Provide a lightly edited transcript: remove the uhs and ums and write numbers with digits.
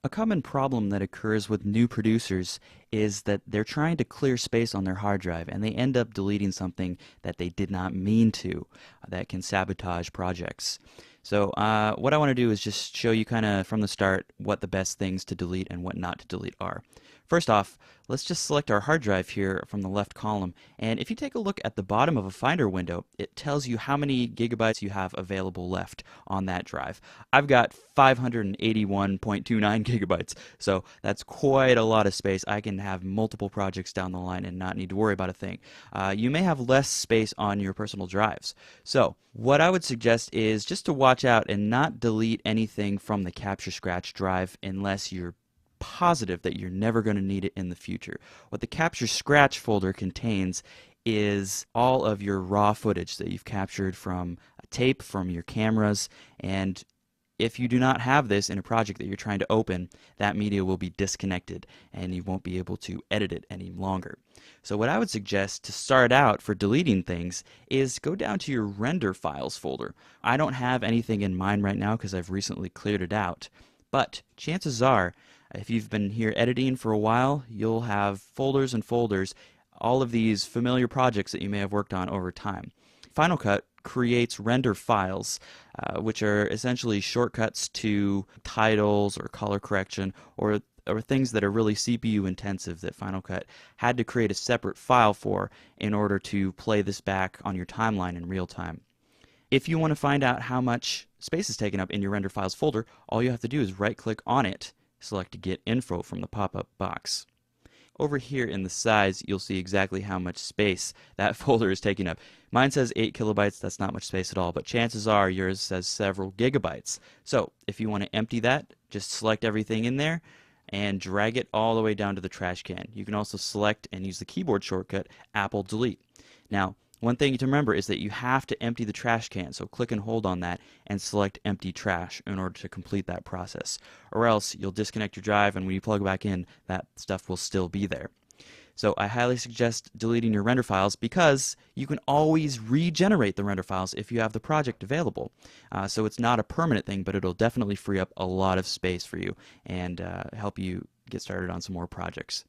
A common problem that occurs with new producers is that they're trying to clear space on their hard drive and they end up deleting something that they did not mean to, that can sabotage projects. So what I want to do is just show you kind of from the start what the best things to delete and what not to delete are. First off, let's just select our hard drive here from the left column, and if you take a look at the bottom of a Finder window, it tells you how many gigabytes you have available left on that drive. I've got 581.29 gigabytes, so that's quite a lot of space. I can have multiple projects down the line and not need to worry about a thing. You may have less space on your personal drives. So what I would suggest is just to watch out and not delete anything from the Capture Scratch drive unless you're positive that you're never going to need it in the future. What the Capture Scratch folder contains is all of your raw footage that you've captured from a tape, from your cameras, and if you do not have this in a project that you're trying to open, that media will be disconnected and you won't be able to edit it any longer. So what I would suggest to start out for deleting things is go down to your render files folder. I don't have anything in mind right now because I've recently cleared it out, but chances are if you've been here editing for a while, you'll have folders and folders, all of these familiar projects that you may have worked on over time. Final Cut creates render files, which are essentially shortcuts to titles or color correction or things that are really CPU intensive that Final Cut had to create a separate file for in order to play this back on your timeline in real time. If you want to find out how much space is taken up in your render files folder, all you have to do is right click on it, select Get Info from the pop-up box. Over here in the size, you'll see exactly how much space that folder is taking up. Mine says 8 kilobytes, that's not much space at all, but chances are yours says several gigabytes. So if you want to empty that, just select everything in there and drag it all the way down to the trash can. You can also select and use the keyboard shortcut Apple Delete. Now, one thing to remember is that you have to empty the trash can, so click and hold on that and select Empty Trash in order to complete that process. Or else you'll disconnect your drive and when you plug back in, that stuff will still be there. So I highly suggest deleting your render files because you can always regenerate the render files if you have the project available. So it's not a permanent thing, but it'll definitely free up a lot of space for you and help you get started on some more projects.